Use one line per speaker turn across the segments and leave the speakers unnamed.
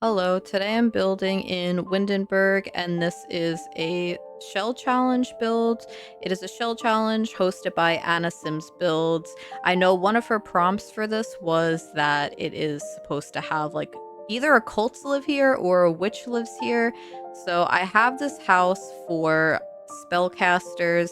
Hello, today I'm building in Windenburg, and this is a shell challenge build. It is a shell challenge hosted by Anna Sims Builds. I know one of her prompts for this was that it is supposed to have like either a cult live here or a witch lives here. So I have this house for spellcasters.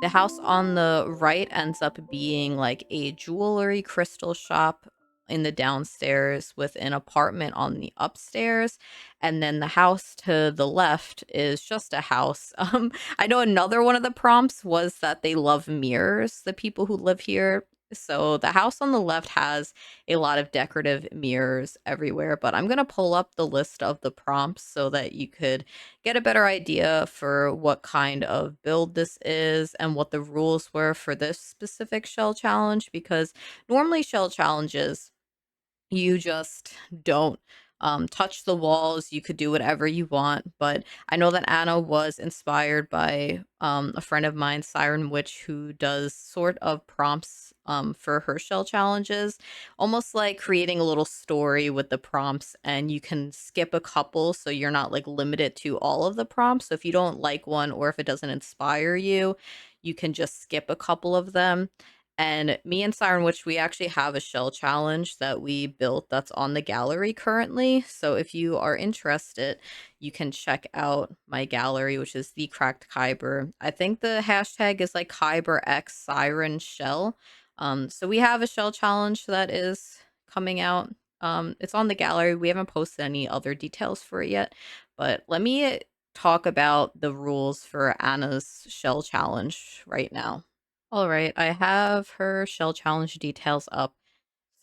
The house on the right ends up being like a jewelry crystal shop in the downstairs with an apartment on the upstairs, and then the house to the left is just a house. I know another one of the prompts was that they love mirrors, the people who live here. So the house on the left has a lot of decorative mirrors everywhere, but I'm going to pull up the list of the prompts so that you could get a better idea for what kind of build this is and what the rules were for this specific shell challenge, because normally shell challenges you just don't touch the walls. You could do whatever you want. But I know that Anna was inspired by a friend of mine, SiranWitch, who does sort of prompts for her shell challenges, almost like creating a little story with the prompts. And you can skip a couple so you're not like limited to all of the prompts. So if you don't like one or if it doesn't inspire you, you can just skip a couple of them. And me and Siren Witch, we actually have a shell challenge that we built that's on the gallery currently. So if you are interested, you can check out my gallery, which is TheCrackedKyber. I think the hashtag is like Kyber X Siren Shell. So we have a shell challenge that is coming out. It's on the gallery. We haven't posted any other details for it yet, but let me talk about the rules for Anna's shell challenge right now. All right, I have her shell challenge details up.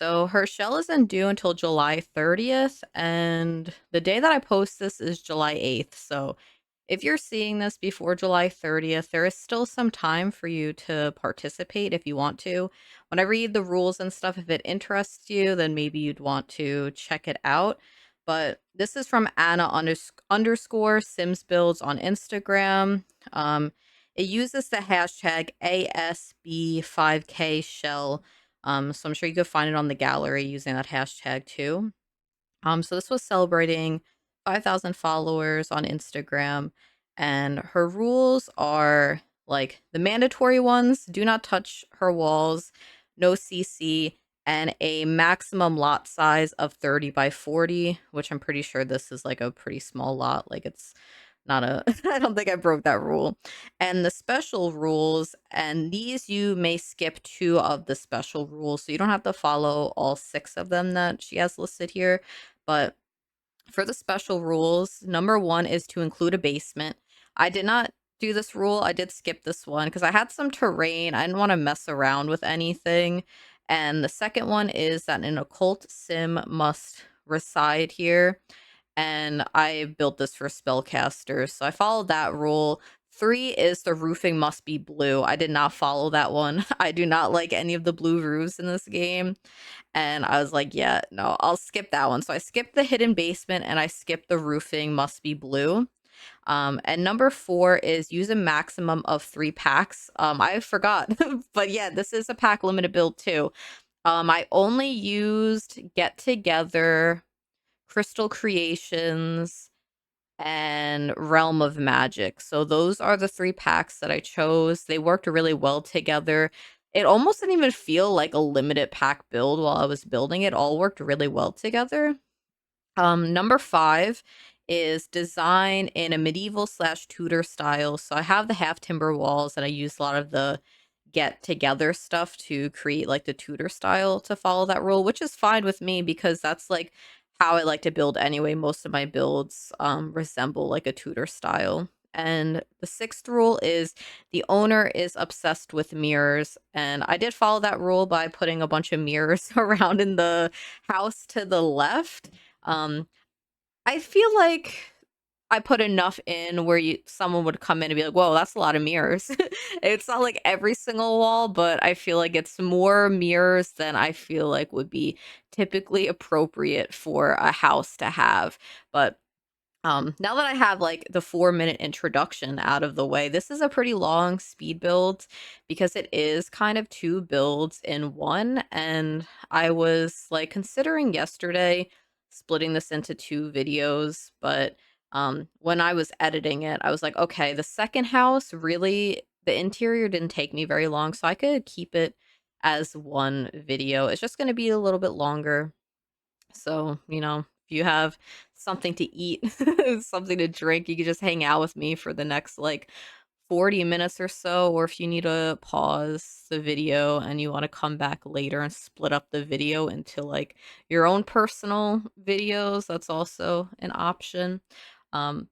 So her shell isn't due until July 30th, and the day that I post this is July 8th. So if you're seeing this before July 30th, there is still some time for you to participate if you want to. When I read the rules and stuff, if it interests you, then maybe you'd want to check it out. But this is from Anna underscore Sims Builds on Instagram. It uses the hashtag ASB5K shell. So I'm sure you could find it on the gallery using that hashtag too. So this was celebrating 5,000 followers on Instagram, and her rules are like the mandatory ones: do not touch her walls, no CC, and a maximum lot size of 30 by 40, which I'm pretty sure this is like a pretty small lot. Like it's not a, I don't think I broke that rule. And the special rules, and these you may skip 2 of the special rules, so you don't have to follow all 6 of them that she has listed here. But for the special rules, number 1 is to include a basement. I did not do this rule. I did skip this one because I had some terrain. I didn't want to mess around with anything. And the second one is that an occult sim must reside here. And I built this for spellcasters, so I followed that rule. 3 is the roofing must be blue. I did not follow that one. I do not like any of the blue roofs in this game. And I was like, yeah, no, I'll skip that one. So I skipped the hidden basement and I skipped the roofing must be blue. And number 4 is use a maximum of 3 packs. I forgot, but yeah, this is a pack limited build too. I only used Get Together, Crystal Creations, and Realm of Magic. So those are the 3 packs that I chose. They worked really well together. It almost didn't even feel like a limited pack build while I was building it. All worked really well together. Number 5 is design in a medieval slash Tudor style. So I have the half timber walls and I used a lot of the get together stuff to create like the Tudor style to follow that rule, which is fine with me because that's like how I like to build anyway. Most of my builds resemble like a Tudor style. And the 6th rule is the owner is obsessed with mirrors. And I did follow that rule by putting a bunch of mirrors around in the house to the left. um, I feel like I put enough in where someone would come in and be like, "Whoa, that's a lot of mirrors." It's not like every single wall, but I feel like it's more mirrors than I feel like would be typically appropriate for a house to have. But now that I have like the 4-minute introduction out of the way, this is a pretty long speed build because it is kind of 2 builds in one. And I was like considering yesterday splitting this into 2 videos, but, when I was editing it, I was like, "Okay, the second house really the interior didn't take me very long, so I could keep it as 1 video. It's just gonna be a little bit longer." So, if you have something to eat, something to drink, you could just hang out with me for the next, like, 40 minutes or so, or if you need to pause the video and you wanna come back later and split up the video into, like, your own personal videos, that's also an option.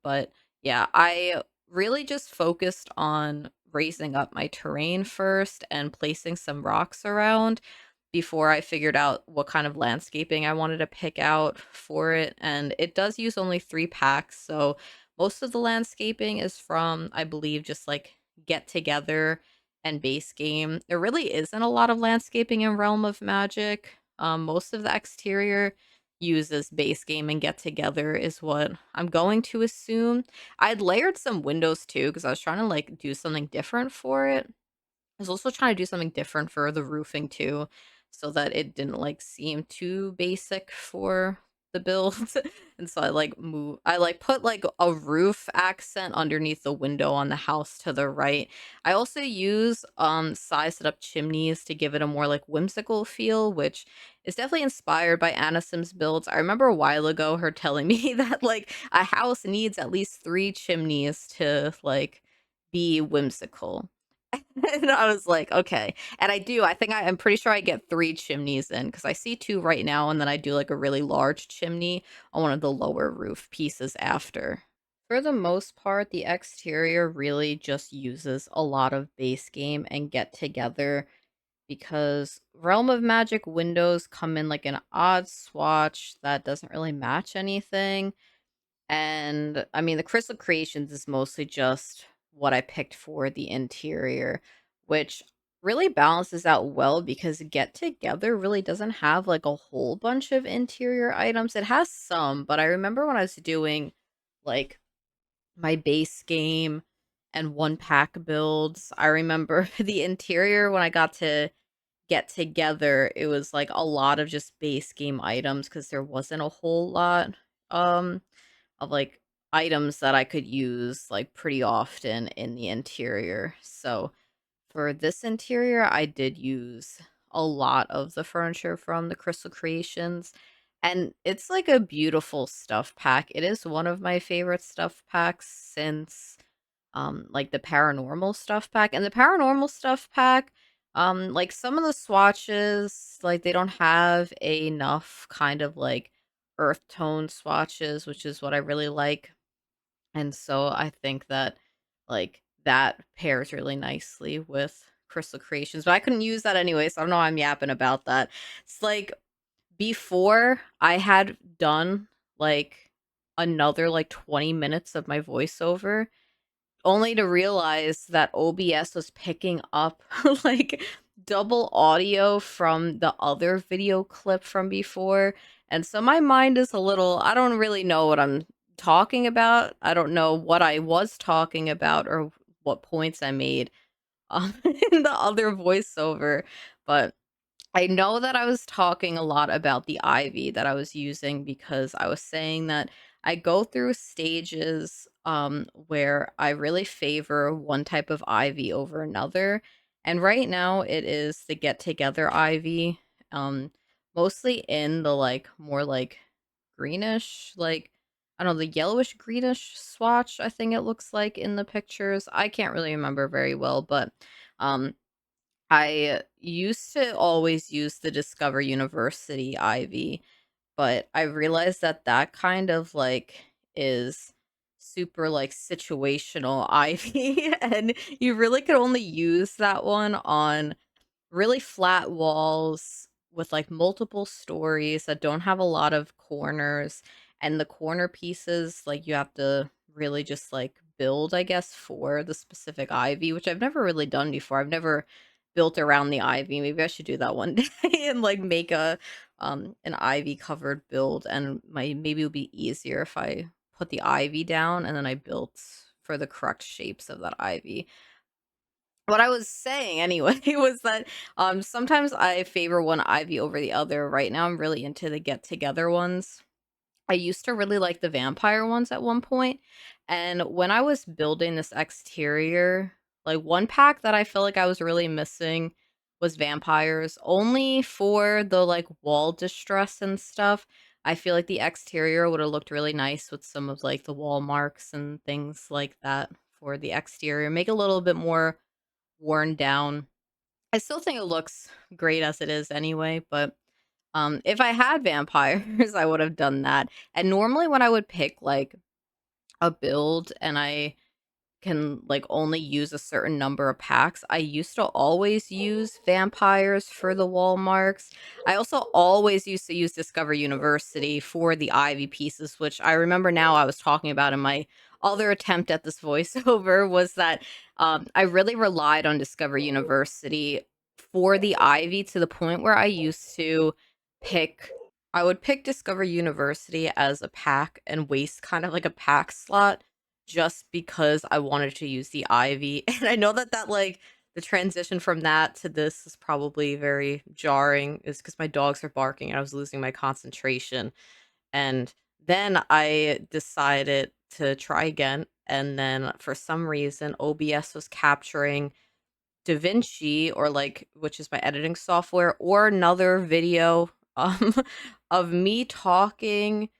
But yeah, I really just focused on raising up my terrain first and placing some rocks around before I figured out what kind of landscaping I wanted to pick out for it, and it does use only 3 packs, so most of the landscaping is from, I believe, just, like, Get Together and Base Game. There really isn't a lot of landscaping in Realm of Magic. Most of the exterior uses Base Game and Get Together is what I'm going to assume. I'd layered some windows too because I was trying to, like, do something different for it. I was also trying to do something different for the roofing too, so that it didn't like seem too basic for the build. And so I like put like a roof accent underneath the window on the house to the right. I also use sized up chimneys to give it a more like whimsical feel, which is definitely inspired by Anisim's builds. I remember a while ago her telling me that like a house needs at least 3 chimneys to like be whimsical. And I was like, "Okay." And I think I'm pretty sure I get 3 chimneys in because I see 2 right now, and then I do, like, a really large chimney on one of the lower roof pieces after. For the most part, the exterior really just uses a lot of base game and Get Together because Realm of Magic windows come in, like, an odd swatch that doesn't really match anything. And I mean, the Crystal Creations is mostly just what I picked for the interior, which really balances out well because Get Together really doesn't have like a whole bunch of interior items. It has some, but I remember when I was doing like my base game and 1 pack builds, I remember the interior when I got to Get Together, it was like a lot of just base game items because there wasn't a whole lot. Um, of, like, items that I could use, like, pretty often in the interior. So, for this interior, I did use a lot of the furniture from the Crystal Creations, and it's, like, a beautiful stuff pack. It is one of my favorite stuff packs since, like, the paranormal stuff pack, and the paranormal stuff pack, like, some of the swatches, like, they don't have enough kind of, like, earth tone swatches, which is what I really like, and so I think that, like, that pairs really nicely with Crystal Creations, but I couldn't use that anyway, so I don't know why I'm yapping about that. It's like, before I had done, like, another, like, 20 minutes of my voiceover, only to realize that OBS was picking up, like, double audio from the other video clip from before, and so my mind is a little I don't really know what I'm talking about. I don't know what I was talking about or what points I made, in the other voiceover, but I know that I was talking a lot about the ivy that I was using because I was saying that I go through stages where I really favor one type of ivy over another. And right now it is the Get Together ivy, um, mostly in the like more like greenish, like I don't know, the yellowish greenish swatch, I think it looks like in the pictures. I can't really remember very well, but um I used to always use the Discover University Ivy, but I realized that that kind of like is super like situational Ivy, and you really could only use that one on really flat walls with like multiple stories that don't have a lot of corners, and the corner pieces like you have to really just like build I guess for the specific ivy, which I've never really done before. I've never built around the ivy. Maybe I should do that one day and like make a an ivy covered build, and my maybe it would be easier if I put the ivy down and then I built for the correct shapes of that ivy. What I was saying anyway was that, sometimes I favor one ivy over the other. Right now, I'm really into the get together ones. I used to really like the vampire ones at one point, and when I was building this exterior, like, one pack that I feel like I was really missing was vampires, only for the, like, wall distress and stuff. I feel like the exterior would've looked really nice with some of, like, the wall marks and things like that for the exterior, make it a little bit more worn down. I still think it looks great as it is anyway, but if I had vampires, I would have done that. And normally when I would pick like a build and I can like only use a certain number of packs. I used to always use vampires for the wall marks. I also always used to use Discover University for the Ivy pieces, which I remember now I was talking about in my other attempt at this voiceover was that I really relied on Discover University for the Ivy to the point where I used to pick I would pick Discover University as a pack and waste kind of like a pack slot just because I wanted to use the ivy. And I know that like the transition from that to this is probably very jarring is because my dogs are barking and I was losing my concentration. And then I decided to try again. And then for some reason, OBS was capturing DaVinci or like which is my editing software or another video um of me talking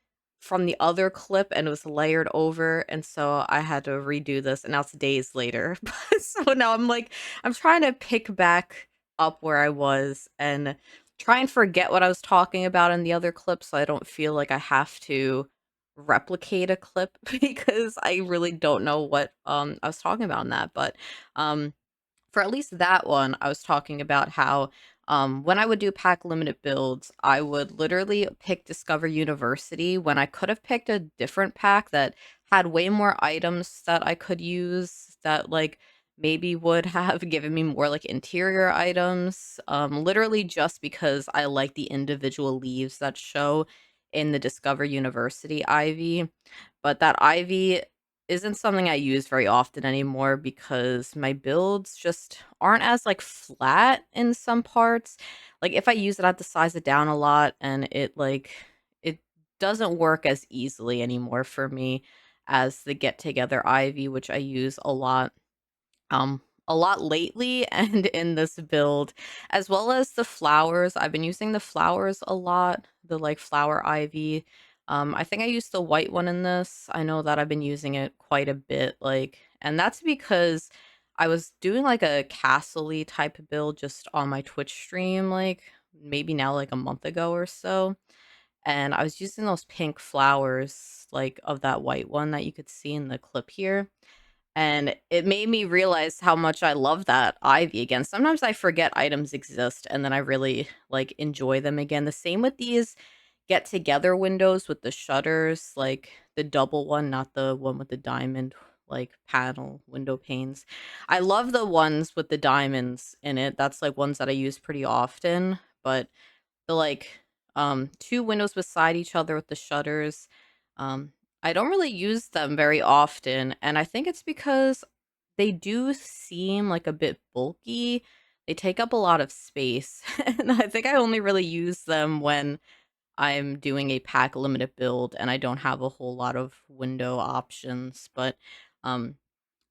from the other clip and it was layered over and so I had to redo this and now it's days later. So now I'm like I'm trying to pick back up where I was and try and forget what I was talking about in the other clip so I don't feel like I have to replicate a clip because I really don't know what I was talking about in that but um for at least that one, I was talking about how when I would do pack limited builds, I would literally pick Discover University when I could have picked a different pack that had way more items that I could use that like maybe would have given me more like interior items. Literally just because I like the individual leaves that show in the Discover University Ivy. But that ivy isn't something I use very often anymore because my builds just aren't as, like, flat in some parts. Like, if I use it, I have to size it down a lot, and it doesn't work as easily anymore for me as the Get Together Ivy, which I use a lot lately and in this build, as well as the flowers. I've been using the flowers a lot, the like flower ivy. I think I used the white one in this. I know that I've been using it quite a bit, like, and that's because I was doing like a castle-y type of build just on my Twitch stream, like maybe now like a month ago or so. And I was using those pink flowers, like of that white one that you could see in the clip here and it made me realize how much I love that ivy again. Sometimes I forget items exist and then I really like enjoy them again. The same with these get together windows with the shutters, like the double one, not the one with the diamond like panel window panes. I love the ones with the diamonds in it. That's like ones that I use pretty often, but the like 2 windows beside each other with the shutters. Um, I don't really use them very often, and I think it's because they do seem like a bit bulky. They take up a lot of space, and I think I only really use them when I'm doing a pack limited build and I don't have a whole lot of window options. But um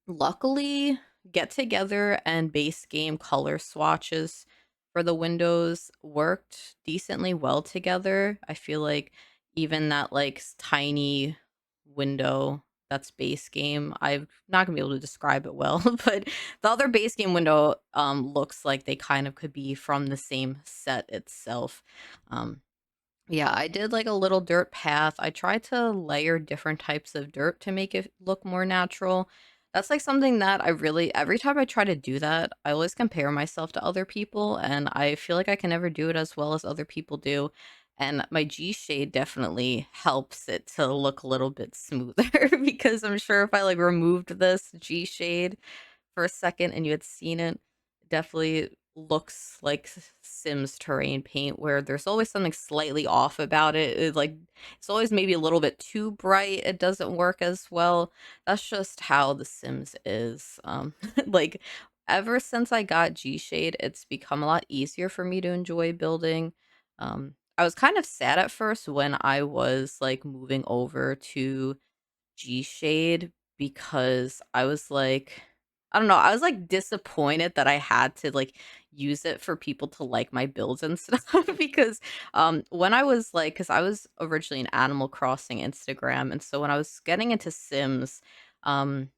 luckily, Get Together and base game color swatches for the windows worked decently well together. I feel like even that like tiny window that's base game, I'm not gonna be able to describe it well, but the other base game window looks like they kind of could be from the same set itself. Um yeah, I did like a little dirt path. I tried to layer different types of dirt to make it look more natural. That's like something that I really, every time I try to do that, I always compare myself to other people, and I feel like I can never do it as well as other people do. And my G shade definitely helps it to look a little bit smoother because I'm sure if I like removed this G shade for a second and you had seen it, definitely looks like Sims terrain paint where there's always something slightly off about it. Like it's always maybe a little bit too bright. It doesn't work as well. That's just how The Sims is. Like ever since I got G Shade, it's become a lot easier for me to enjoy building. I was kind of sad at first when I was like moving over to G Shade because I was like, I don't know, I was like disappointed that I had to like use it for people to like my builds and stuff because when I was like, because I was originally an Animal Crossing Instagram, and so when I was getting into Sims, um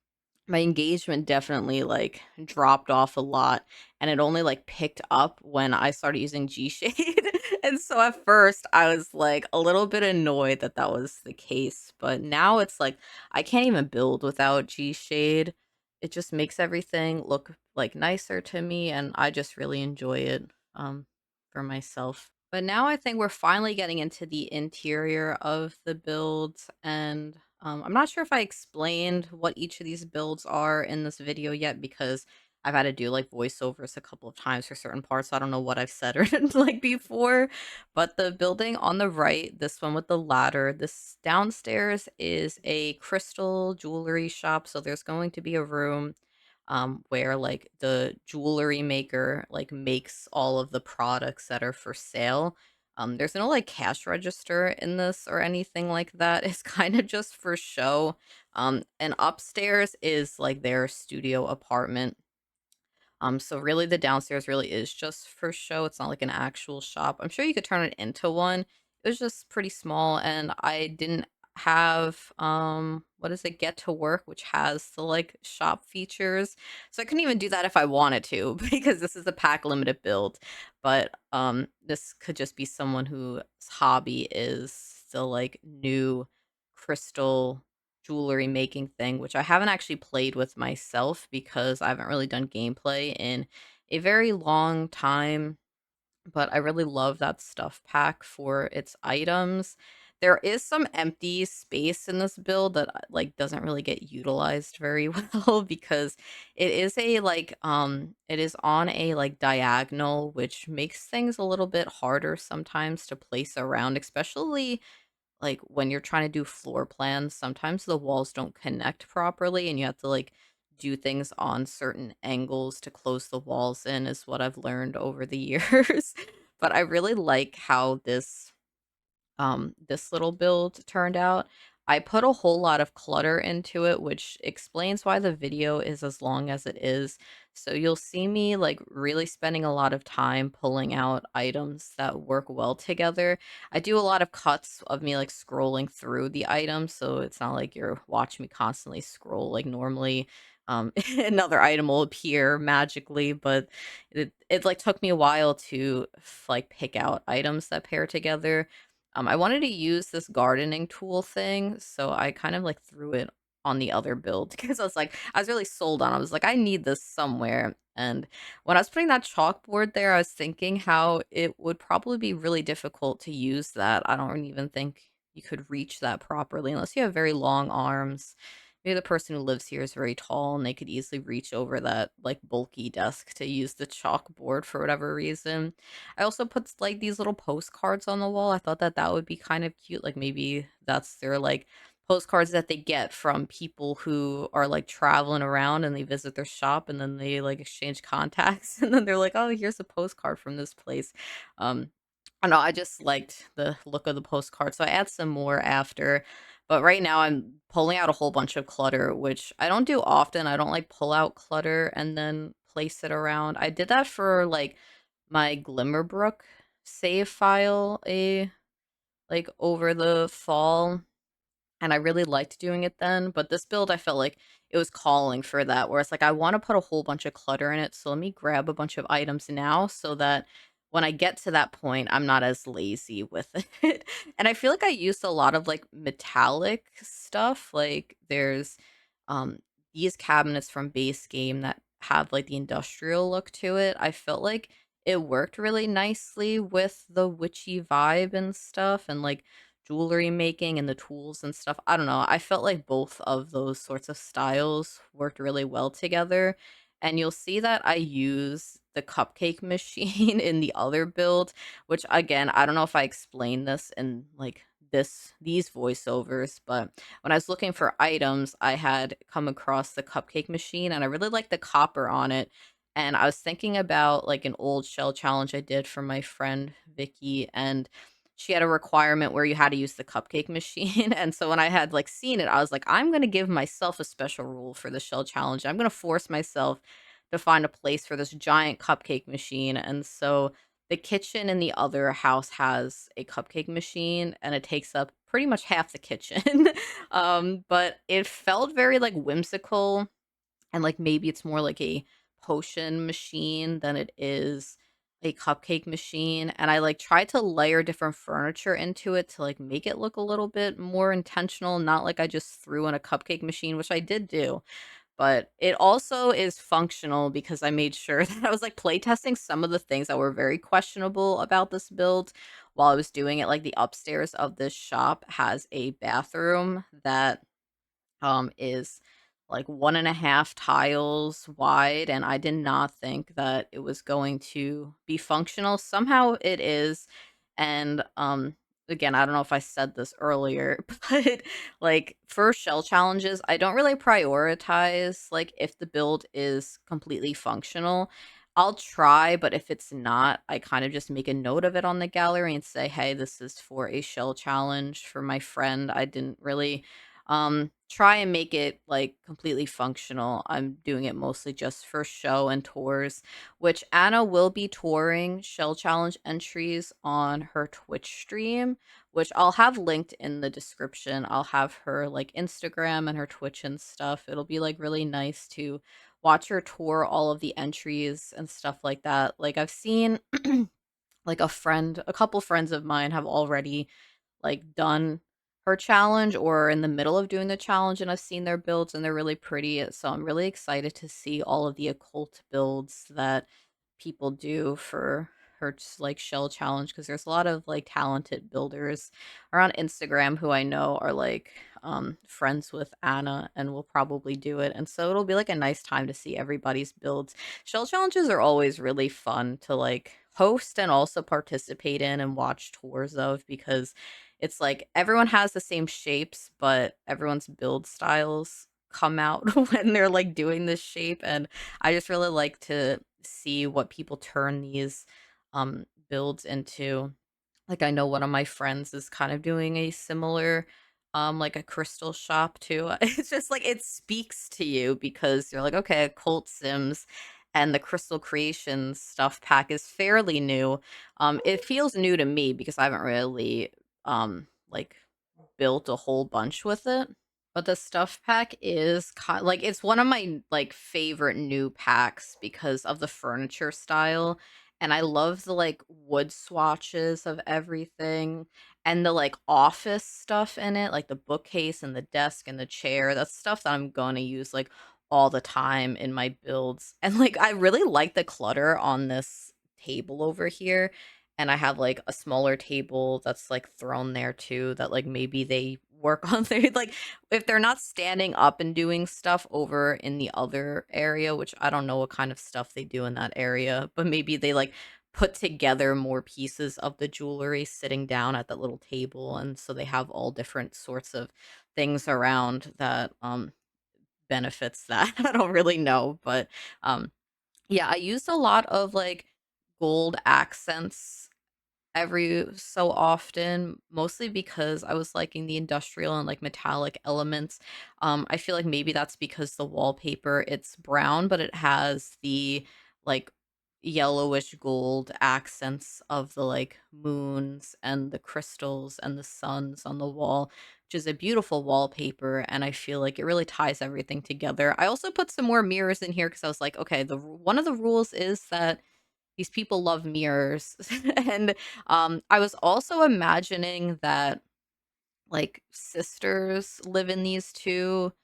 my engagement definitely, like, dropped off a lot, and it only, like, picked up when I started using G-Shade, and so at first, I was, like, a little bit annoyed that that was the case, but now it's like, I can't even build without G-Shade. It just makes everything look, like, nicer to me, and I just really enjoy it, for myself. But now I think we're finally getting into the interior of the builds, and I'm not sure if I explained what each of these builds are in this video yet because I've had to do like voiceovers a couple of times for certain parts. So I don't know what I've said or like before. But the building on the right, this one with the ladder, this downstairs is a crystal jewelry shop. So there's going to be a room where like the jewelry maker like makes all of the products that are for sale. There's no like cash register in this or anything like that. It's kind of just for show. And upstairs is like their studio apartment. So really the downstairs really is just for show. It's not like an actual shop. I'm sure you could turn it into one. It was just pretty small and I didn't have what is it, Get to Work, which has the like shop features. So I couldn't even do that if I wanted to because this is a pack limited build. But this could just be someone whose hobby is the like new crystal jewelry making thing, which I haven't actually played with myself because I haven't really done gameplay in a very long time, but I really love that stuff pack for its items. There is some empty space in this build that like doesn't really get utilized very well because it is a like it is on a like diagonal, which makes things a little bit harder sometimes to place around, especially like when you're trying to do floor plans, sometimes the walls don't connect properly and you have to like do things on certain angles to close the walls in, is what I've learned over the years. But I really like how this little build turned out. I put a whole lot of clutter into it, which explains why the video is as long as it is. So you'll see me like really spending a lot of time pulling out items that work well together. I do a lot of cuts of me like scrolling through the items, so it's not like you're watching me constantly scroll like normally. Another item will appear magically, but it like took me a while to like pick out items that pair together. I wanted to use this gardening tool thing, so I kind of like threw it on the other build because I was like, I was really sold on. I was like, I need this somewhere. And when I was putting that chalkboard there, I was thinking how it would probably be really difficult to use that. I don't even think you could reach that properly unless you have very long arms. Maybe the person who lives here is very tall and they could easily reach over that like bulky desk to use the chalkboard for whatever reason. I also put like these little postcards on the wall. I thought that that would be kind of cute. Like maybe that's their like postcards that they get from people who are like traveling around and they visit their shop and then they like exchange contacts and then they're like, "Oh, here's a postcard from this place." Um I don't know, I just liked the look of the postcard. So I add some more after. But right now I'm pulling out a whole bunch of clutter, which I don't do often. I don't like pull out clutter and then place it around. I did that for like my Glimmerbrook save file like over the fall, and I really liked doing it then, but this build, I felt like it was calling for that, where it's like, I wanna put a whole bunch of clutter in it, so let me grab a bunch of items now so that when I get to that point, I'm not as lazy with it. And I feel like I used a lot of, like, metallic stuff, like, there's, um, these cabinets from base game that have, like, the industrial look to it. I felt like it worked really nicely with the witchy vibe and stuff, and, like, jewelry making and the tools and stuff. I don't know. I felt like both of those sorts of styles worked really well together. And you'll see that I use the cupcake machine in the other build, which again, I don't know if I explained this in like these voiceovers, but when I was looking for items, I had come across the cupcake machine and I really liked the copper on it. And I was thinking about like an old shell challenge I did for my friend Vicky, and she had a requirement where you had to use the cupcake machine. And so when I had like seen it, I was like, I'm gonna give myself a special rule for the shell challenge. I'm gonna force myself to find a place for this giant cupcake machine. And so the kitchen in the other house has a cupcake machine and it takes up pretty much half the kitchen. But it felt very like whimsical and like maybe it's more like a potion machine than it is a cupcake machine. And I like tried to layer different furniture into it to like make it look a little bit more intentional, not like I just threw in a cupcake machine, which I did do. But it also is functional because I made sure that I was like playtesting some of the things that were very questionable about this build while I was doing it. Like the upstairs of this shop has a bathroom that is like 1.5 tiles wide, and I did not think that it was going to be functional. Somehow it is, and, again, I don't know if I said this earlier, but, like, for shell challenges, I don't really prioritize, like, if the build is completely functional. I'll try, but if it's not, I kind of just make a note of it on the gallery and say, "Hey, this is for a shell challenge for my friend." I didn't really try and make it like completely functional. I'm doing it mostly just for show and tours, which Anna will be touring shell challenge entries on her Twitch stream, which I'll have linked in the description. I'll have her like Instagram and her Twitch and stuff. It'll be like really nice to watch her tour all of the entries and stuff like that. Like I've seen like a couple friends of mine have already like done her challenge or in the middle of doing the challenge, and I've seen their builds and they're really pretty. So I'm really excited to see all of the occult builds that people do for her like shell challenge because there's a lot of like talented builders around Instagram who I know are like friends with Anna and will probably do it. And so it'll be like a nice time to see everybody's builds. Shell challenges are always really fun to like host and also participate in and watch tours of because it's like everyone has the same shapes, but everyone's build styles come out when they're like doing this shape. And I just really like to see what people turn these builds into. Like I know one of my friends is kind of doing a similar like a crystal shop too. It's just like it speaks to you because you're like, okay, occult sims and the crystal creations stuff pack is fairly new. It feels new to me because I haven't really like built a whole bunch with it. But the stuff pack is like it's one of my like favorite new packs because of the furniture style. And I love the like wood swatches of everything and the like office stuff in it, like the bookcase and the desk and the chair. That's stuff that I'm going to use like all the time in my builds. And like I really like the clutter on this table over here. And I have like a smaller table that's like thrown there too that like maybe they work on there like if they're not standing up and doing stuff over in the other area, which I don't know what kind of stuff they do in that area, but maybe they like put together more pieces of the jewelry sitting down at that little table. And so they have all different sorts of things around that benefits that. I don't really know, but yeah, I used a lot of like gold accents every so often, mostly because I was liking the industrial and like metallic elements. I feel like maybe that's because the wallpaper it's brown, but it has the like yellowish gold accents of the like moons and the crystals and the suns on the wall, which is a beautiful wallpaper. And I feel like it really ties everything together. I also put some more mirrors in here because I was like, okay, one of the rules is that these people love mirrors. And I was also imagining that like sisters live in these two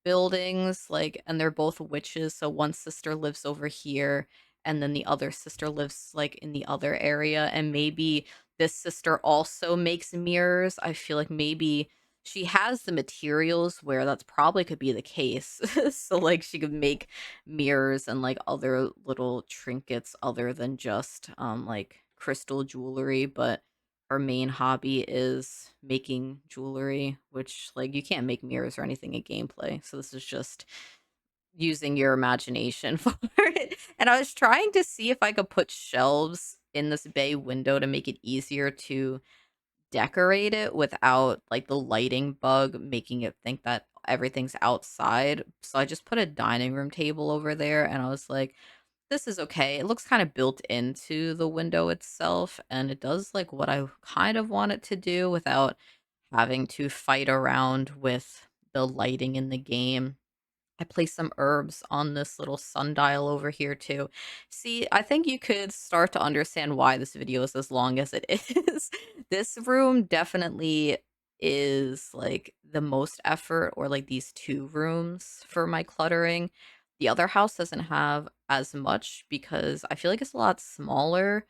buildings, like, and they're both witches. So one sister lives over here, and then the other sister lives like in the other area. And maybe this sister also makes mirrors. I feel like maybe she has the materials where that's probably could be the case. So like she could make mirrors and like other little trinkets other than just like crystal jewelry, but her main hobby is making jewelry, which like you can't make mirrors or anything in gameplay. So this is just using your imagination for it. And I was trying to see if I could put shelves in this bay window to make it easier to decorate it without like the lighting bug making it think that everything's outside. So I just put a dining room table over there and I was like, this is okay. It looks kind of built into the window itself and it does like what I kind of want it to do without having to fight around with the lighting in the game. I placed some herbs on this little sundial over here too. See, I think you could start to understand why this video is as long as it is. This room definitely is like the most effort, or like these two rooms for my cluttering. The other house doesn't have as much because I feel like it's a lot smaller.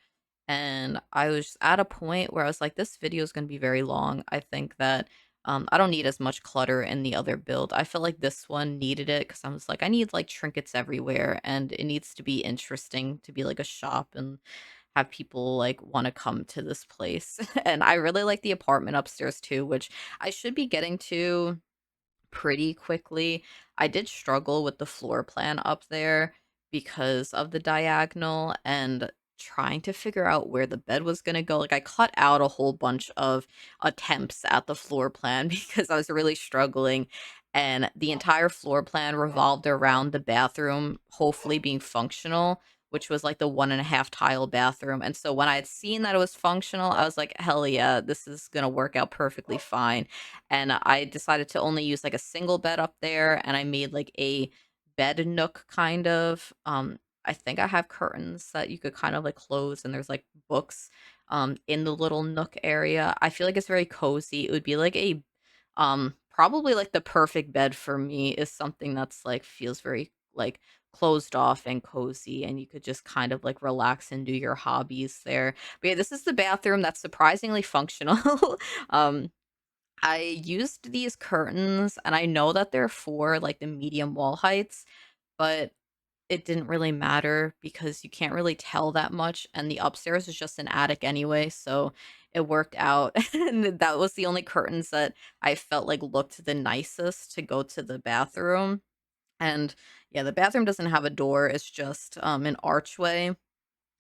And I was at a point where I was like, this video is going to be very long. I think that I don't need as much clutter in the other build. I feel like this one needed it because I was like, I need like trinkets everywhere and it needs to be interesting to be like a shop and have people like want to come to this place. And I really like the apartment upstairs too, which I should be getting to pretty quickly. I did struggle with the floor plan up there because of the diagonal and trying to figure out where the bed was going to go. Like I cut out a whole bunch of attempts at the floor plan because I was really struggling, and the entire floor plan revolved around the bathroom hopefully being functional, which was like the 1.5 tile bathroom. And so when I had seen that it was functional, I was like, hell yeah, this is going to work out perfectly fine. And I decided to only use like a single bed up there, and I made like a bed nook kind of. I think I have curtains that you could kind of like close, and there's like books in the little nook area. I feel like it's very cozy. It would be like a probably like the perfect bed for me is something that's like feels very like closed off and cozy, and you could just kind of like relax and do your hobbies there. But yeah, this is the bathroom that's surprisingly functional. um I used these curtains, and I know that they're for, like, the medium wall heights, but it didn't really matter because you can't really tell that much, and the upstairs is just an attic anyway, so it worked out, and that was the only curtains that I felt like looked the nicest to go to the bathroom, and, yeah, the bathroom doesn't have a door, it's just, an archway.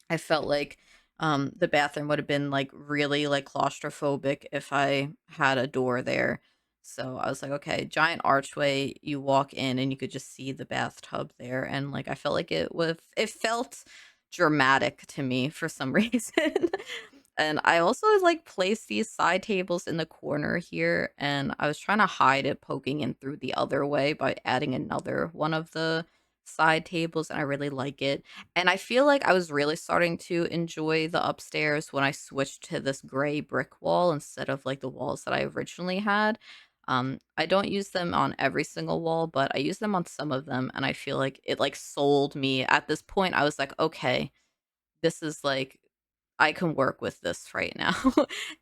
I felt like, the bathroom would have been, like, really, like, claustrophobic if I had a door there. So, I was like, "Okay, giant archway, you walk in and you could just see the bathtub there," and, like, I felt like it felt dramatic to me for some reason. And I also, like, placed these side tables in the corner here, and I was trying to hide it poking in through the other way by adding another one of the side tables, and I really like it. And I feel like I was really starting to enjoy the upstairs when I switched to this gray brick wall instead of like the walls that I originally had. I don't use them on every single wall, but I use them on some of them, and I feel like it like sold me. At this point, I was like, okay, this is like I can work with this right now.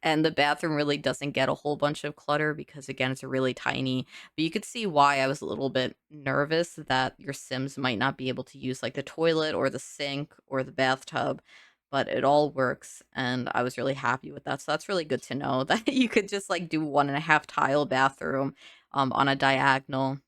And the bathroom really doesn't get a whole bunch of clutter because, again, it's really tiny. But you could see why I was a little bit nervous that your Sims might not be able to use like the toilet or the sink or the bathtub, but it all works. And I was really happy with that. So that's really good to know that you could just like do 1.5 tile bathroom on a diagonal.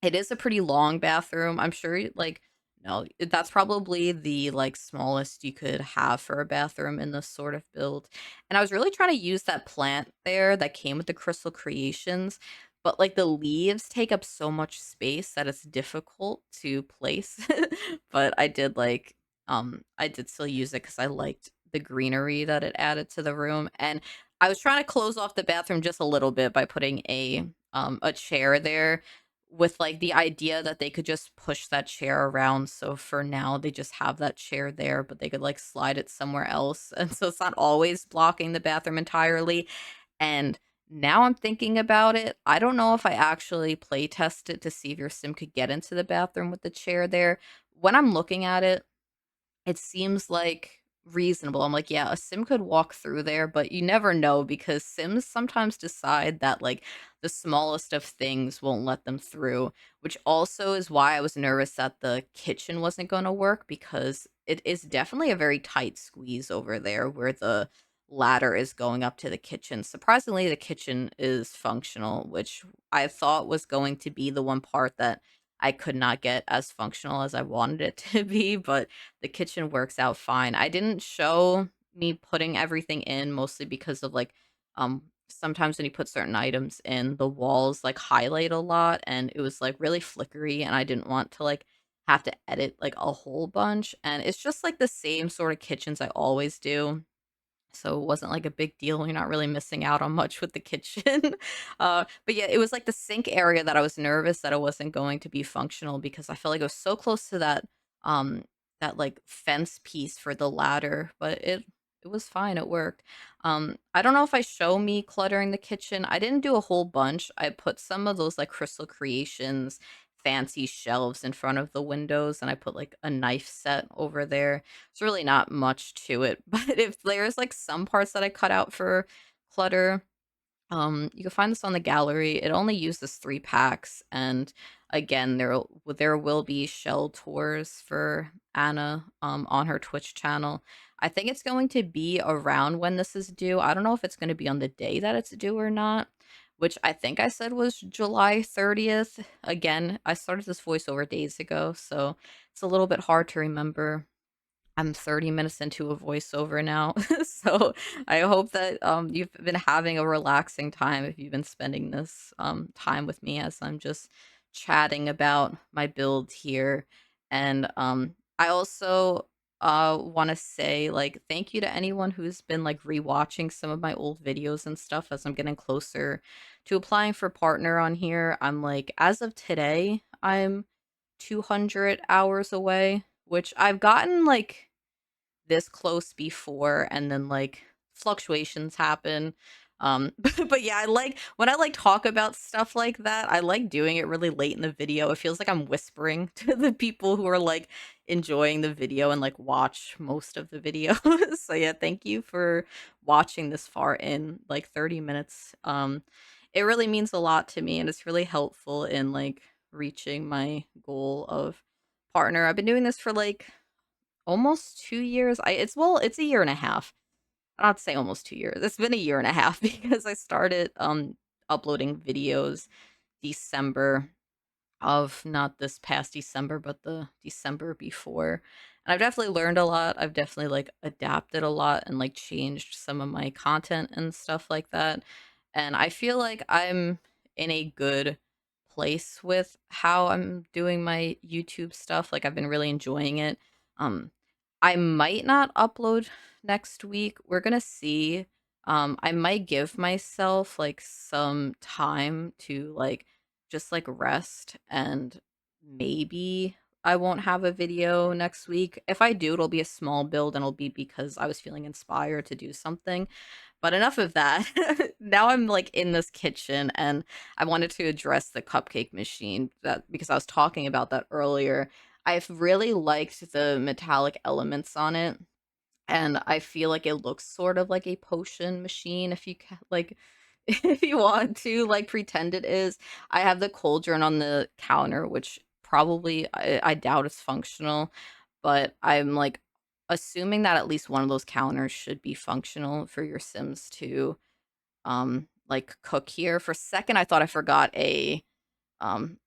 It is a pretty long bathroom. I'm sure like no, that's probably the like smallest you could have for a bathroom in this sort of build. And I was really trying to use that plant there that came with the Crystal Creations, but like the leaves take up so much space that it's difficult to place. But I did still use it cuz I liked the greenery that it added to the room. And I was trying to close off the bathroom just a little bit by putting a chair there with like the idea that they could just push that chair around. So for now, they just have that chair there, but they could like slide it somewhere else. And so it's not always blocking the bathroom entirely. And now I'm thinking about it. I don't know if I actually play test it to see if your sim could get into the bathroom with the chair there. When I'm looking at it, it seems like reasonable. I'm like, yeah, a sim could walk through there, but you never know because sims sometimes decide that like the smallest of things won't let them through, which also is why I was nervous that the kitchen wasn't going to work because it is definitely a very tight squeeze over there where the ladder is going up to the kitchen. Surprisingly, the kitchen is functional, which I thought was going to be the one part that I could not get as functional as I wanted it to be, but the kitchen works out fine. I didn't show me putting everything in mostly because of like Sometimes when you put certain items in, the walls like highlight a lot and it was like really flickery and I didn't want to like have to edit like a whole bunch. And it's just like the same sort of kitchens I always do. So it wasn't like a big deal. You're not really missing out on much with the kitchen. But yeah, it was like the sink area that I was nervous that it wasn't going to be functional because I felt like it was so close to um that like fence piece for the ladder, but it was fine. It worked. I don't know if I show me cluttering the kitchen. I didn't do a whole bunch. I put some of those like Crystal Creations fancy shelves in front of the windows and I put like a knife set over there. It's really not much to it, but if there's, like, some parts that I cut out for clutter, you can find this on the gallery. It only uses 3 packs, and again, there will be shell tours for Anna, on her Twitch channel. I think it's going to be around when this is due. I don't know if it's gonna be on the day that it's due or not, which I think I said was July 30th. Again, I started this voiceover days ago, so it's a little bit hard to remember. I'm 30 minutes into a voiceover now. So I hope that you've been having a relaxing time if you've been spending this time with me as I'm just chatting about my build here. And I also want to say like thank you to anyone who's been like rewatching some of my old videos and stuff as I'm getting closer to applying for partner on here. I'm like as of today, I'm 200 hours away, which I've gotten like this close before and then like fluctuations happen. But yeah, I like when I like talk about stuff like that, I like doing it really late in the video. It feels like I'm whispering to the people who are like enjoying the video and like watch most of the video. So yeah, thank you for watching this far in like 30 minutes. It really means a lot to me and it's really helpful in like reaching my goal of partner. I've been doing this for like almost 2 years. It's a year and a half. I don't have to say almost 2 years. It's been a year and a half because I started, uploading videos December of not this past December, but the December before. And I've definitely learned a lot. I've definitely, like, adapted a lot and, like, changed some of my content and stuff like that. And I feel like I'm in a good place with how I'm doing my YouTube stuff. Like, I've been really enjoying it. Um, I might not upload next week. We're gonna see. I might give myself, like, some time to, like, just like rest and maybe I won't have a video next week. If I do, it'll be a small build and it'll be because I was feeling inspired to do something. But enough of that. Now I'm like in this kitchen and I wanted to address the cupcake machine that because I was talking about that earlier. I've really liked the metallic elements on it and I feel like it looks sort of like a potion machine if you like if you want to like pretend it is. I have the cauldron on the counter, which probably I doubt it's functional, but I'm like assuming that at least one of those counters should be functional for your Sims to like cook here. For a second I thought I forgot a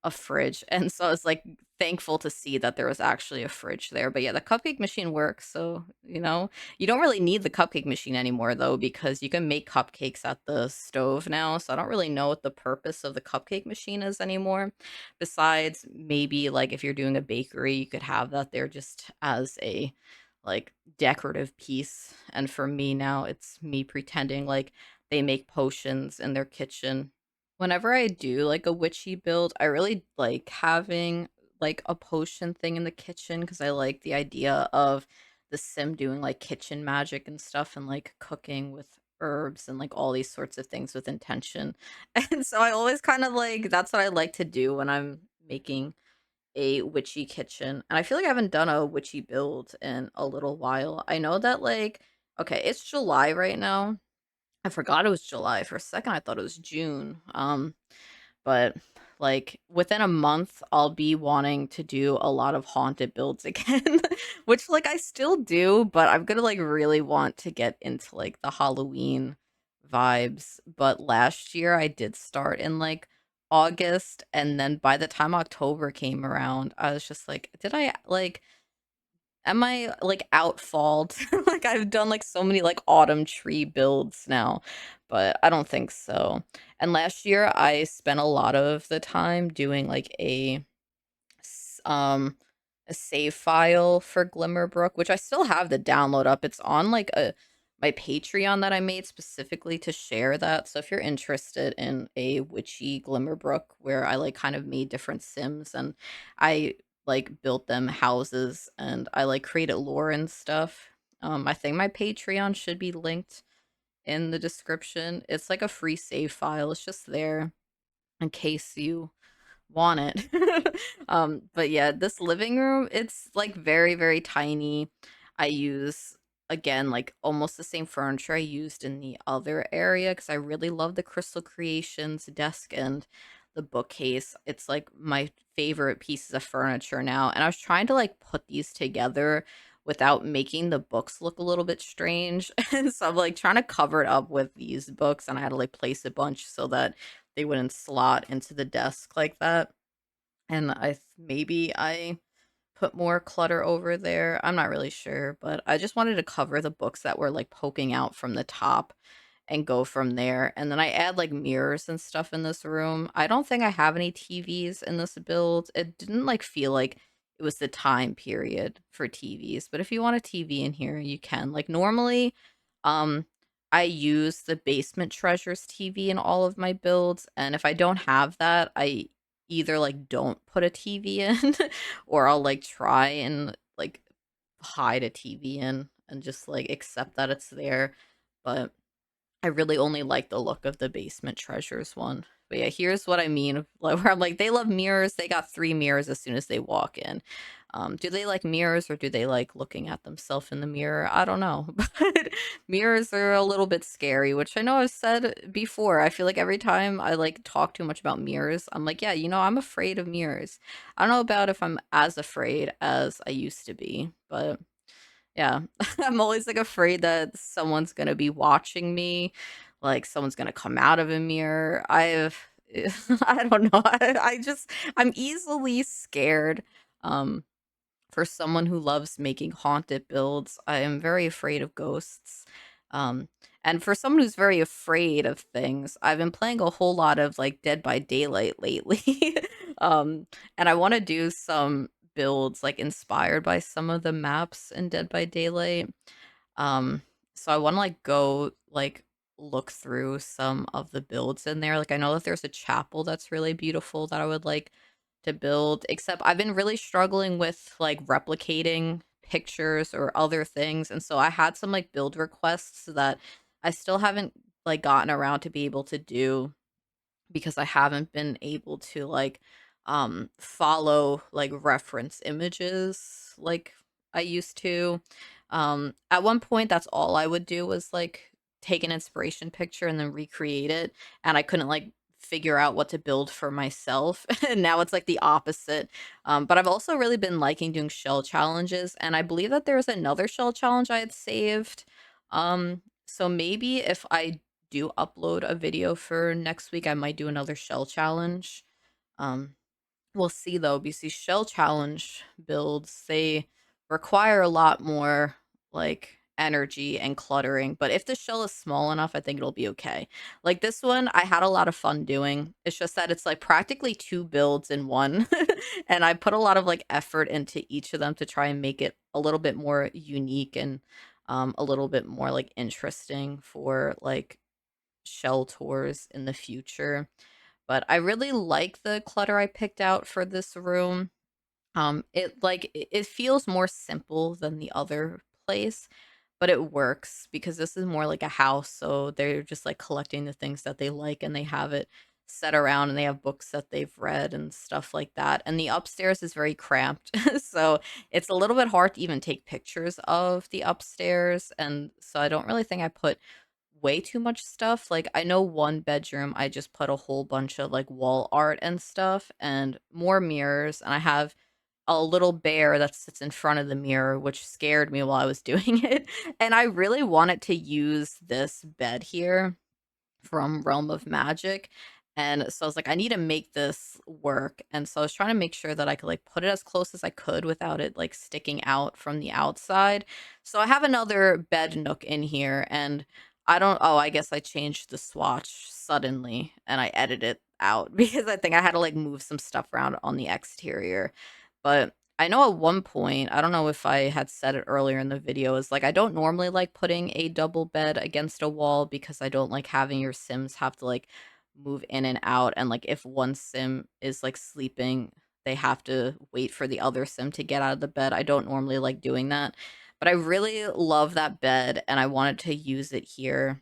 fridge, and so I was, like, thankful to see that there was actually a fridge there, but yeah, the cupcake machine works, so, you don't really need the cupcake machine anymore, though, because you can make cupcakes at the stove now, so I don't really know what the purpose of the cupcake machine is anymore, besides maybe, like, if you're doing a bakery, you could have that there just as a, like, decorative piece, and for me now, it's me pretending like they make potions in their kitchen. Whenever I do, like, a witchy build, I really like having, like, a potion thing in the kitchen because I like the idea of the sim doing, like, kitchen magic and stuff and, like, cooking with herbs and, like, all these sorts of things with intention. And so I always kind of like that's what I like to do when I'm making a witchy kitchen. And I feel like I haven't done a witchy build in a little while. I know that, like okay, it's July right now. I forgot it was July. For a second, I thought it was June. But like within a month, I'll be wanting to do a lot of haunted builds again, which like I still do, but I'm gonna like really want to get into like the Halloween vibes. But last year I did start in like August, and then by the time October came around, I was just like, did I like am I like outfalled? Like I've done like so many like autumn tree builds now, but I don't think so. And last year I spent a lot of the time doing like s- um a save file for Glimmerbrook, which I still have the download up. It's on like a my Patreon that I made specifically to share that. So if you're interested in a witchy Glimmerbrook where I like kind of made different sims and I like built them houses and I like created lore and stuff. I think my Patreon should be linked in the description. It's like a free save file. It's just there in case you want it. But yeah, this living room, it's like very, very tiny. I use again like almost the same furniture I used in the other area because I really love the Crystal Creations desk and the bookcase. It's like my favorite pieces of furniture now. And I was trying to like put these together without making the books look a little bit strange. And so I'm like trying to cover it up with these books and I had to like place a bunch so that they wouldn't slot into the desk like that. And maybe I put more clutter over there. I'm not really sure, but I just wanted to cover the books that were like poking out from the top and go from there. And then I add like mirrors and stuff in this room. I don't think I have any TVs in this build. It didn't like feel like it was the time period for TVs, but if you want a TV in here, you can. Like normally, um I use the Basement Treasures TV in all of my builds, and if I don't have that, I either like don't put a TV in or I'll like try and like hide a TV in and just like accept that it's there. But I really only like the look of the Basement Treasures one. But yeah, here's what I mean. Like where I'm like, they love mirrors. They got 3 mirrors as soon as they walk in. Do they like mirrors or do they like looking at themselves in the mirror? I don't know. But mirrors are a little bit scary, which I know I've said before. I feel like every time I like talk too much about mirrors, I'm like, yeah, I'm afraid of mirrors. I don't know about if I'm as afraid as I used to be, but yeah. I'm always, like, afraid that someone's gonna be watching me, like, someone's gonna come out of a mirror. I don't know. I'm easily scared, um, for someone who loves making haunted builds. I am very afraid of ghosts. Um, and for someone who's very afraid of things, I've been playing a whole lot of like Dead by Daylight lately. um, and I want to do some builds like inspired by some of the maps in Dead by Daylight. Um, so I want to like go like look through some of the builds in there. Like I know that there's a chapel that's really beautiful that I would like to build, except I've been really struggling with like replicating pictures or other things. And so I had some like build requests that I still haven't like gotten around to be able to do because I haven't been able to like follow like reference images like I used to. At one point that's all I would do was like take an inspiration picture and then recreate it and I couldn't like figure out what to build for myself. And now it's like the opposite. But I've also really been liking doing shell challenges and I believe that there's another shell challenge I had saved. So maybe if I do upload a video for next week, I might do another shell challenge. Um, we'll see though, because these shell challenge builds, they require a lot more like energy and cluttering. But if the shell is small enough, I think it'll be okay. Like this one, I had a lot of fun doing. It's just that it's like practically 2 builds in one. And I put a lot of like effort into each of them to try and make it a little bit more unique and a little bit more like interesting for like shell tours in the future. But I really like the clutter I picked out for this room. It feels more simple than the other place, but it works because this is more like a house, so they're just like collecting the things that they like and they have it set around and they have books that they've read and stuff like that. And the upstairs is very cramped. So it's a little bit hard to even take pictures of the upstairs. And so I don't really think I put way too much stuff. Like I know one bedroom I just put a whole bunch of like wall art and stuff and more mirrors and I have a little bear that sits in front of the mirror which scared me while I was doing it. And I really wanted to use this bed here from Realm of Magic And so I was like, I need to make this work. And so I was trying to make sure that I could like put it as close as I could without it like sticking out from the outside. So I have another bed nook in here, and I don't, oh, I guess I changed the swatch suddenly and I edited it out because I think I had to like move some stuff around on the exterior. But I know at one point, I don't know if I had said it earlier in the video, is like I don't normally like putting a double bed against a wall because I don't like having your Sims have to like move in and out, and like if one sim is like sleeping, they have to wait for the other sim to get out of the bed. I don't normally like doing that, but I really love that bed and I wanted to use it here,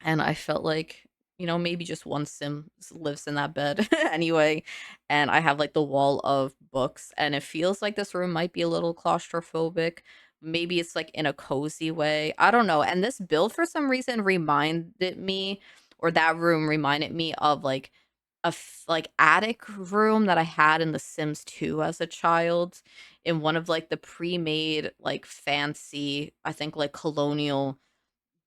and I felt like, maybe just one sim lives in that bed anyway. And I have like the wall of books, and it feels like this room might be a little claustrophobic. Maybe it's like in a cozy way. I don't know. And this build for some reason reminded me, or that room reminded me of like like attic room that I had in The Sims 2 as a child, in one of like the pre-made like fancy, I think like colonial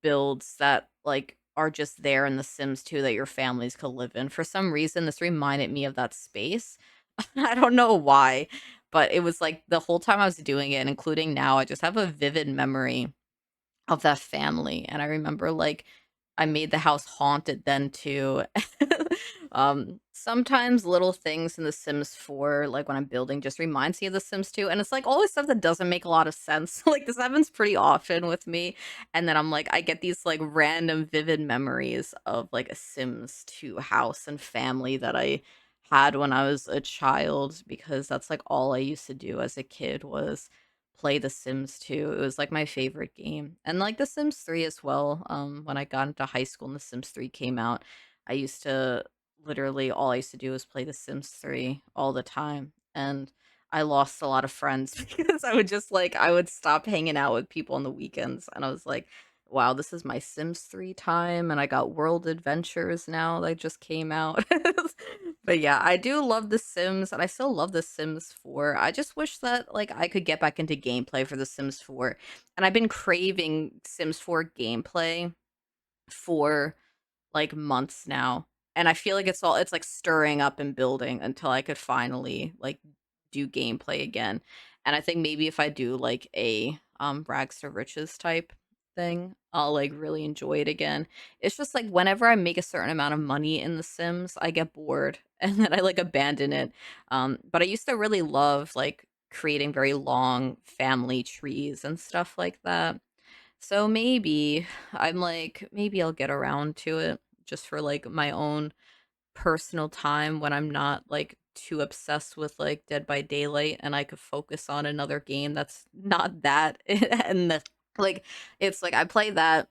builds that, like, are just there in The Sims 2 that your families could live in. For some reason, this reminded me of that space. I don't know why, but it was, like, the whole time I was doing it, including now, I just have a vivid memory of that family, and I remember, like, I made the house haunted then too. Sometimes little things in The Sims 4, like when I'm building, just reminds me of The Sims 2, and it's like always stuff that doesn't make a lot of sense. Like this happens pretty often with me, and then I'm like, I get these like random vivid memories of like a Sims 2 house and family that I had when I was a child, because that's like all I used to do as a kid was play The Sims 2. It was like my favorite game. And like The Sims 3 as well. When I got into high school and The Sims 3 came out, I used to literally all I used to do was play The Sims 3 all the time. And I lost a lot of friends because I would stop hanging out with people on the weekends, and I was like, wow, this is my Sims 3 time, and I got World Adventures now that just came out. But yeah, I do love The Sims, and I still love The Sims 4. I just wish that like I could get back into gameplay for The Sims 4. And I've been craving Sims 4 gameplay for like months now. And I feel like it's like stirring up and building until I could finally like do gameplay again. And I think maybe if I do like a rags to riches type thing, I'll like really enjoy it again. It's just like whenever I make a certain amount of money in The Sims, I get bored and then I like abandon it. But I used to really love like creating very long family trees and stuff like that. So maybe I'm like, maybe I'll get around to it just for like my own personal time when I'm not like too obsessed with like Dead by Daylight, and I could focus on another game that's not that. And like, it's like I play that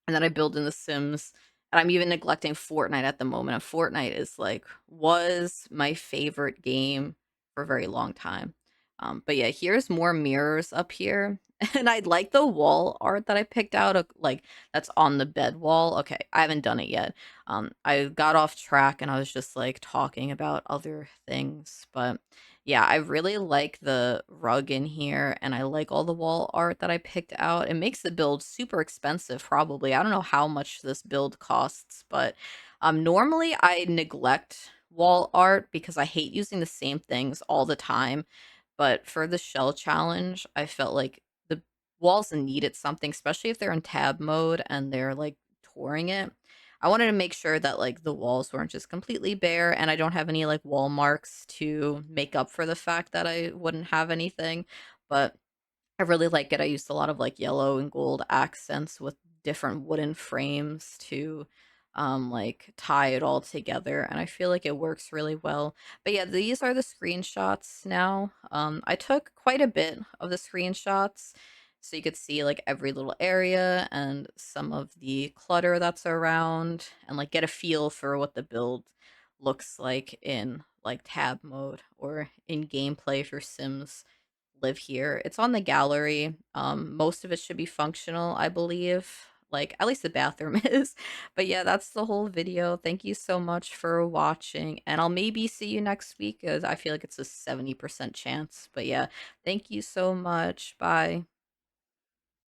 and then I build in The Sims, and I'm even neglecting Fortnite at the moment. And Fortnite is like was my favorite game for a very long time. But yeah, here's more mirrors up here. And I like the wall art that I picked out, like that's on the bed wall. Okay, I haven't done it yet. I got off track and I was just like talking about other things, but yeah, I really like the rug in here, and I like all the wall art that I picked out. It makes the build super expensive, probably. I don't know how much this build costs, but normally I neglect wall art because I hate using the same things all the time. But for the shell challenge, I felt like the walls needed something, especially if they're in tab mode and they're like touring it. I wanted to make sure that like the walls weren't just completely bare, and I don't have any like wall marks to make up for the fact that I wouldn't have anything. But I really like it. I used a lot of like yellow and gold accents with different wooden frames to like tie it all together, and I feel like it works really well. But yeah, these are the screenshots now. I took quite a bit of the screenshots so you could see like every little area and some of the clutter that's around, and like get a feel for what the build looks like in like tab mode or in gameplay for Sims live here. It's on the gallery. Most of it should be functional, I believe. Like, at least the bathroom is. But yeah, that's the whole video. Thank you so much for watching. And I'll maybe see you next week, as I feel like it's a 70% chance. But yeah, thank you so much. Bye.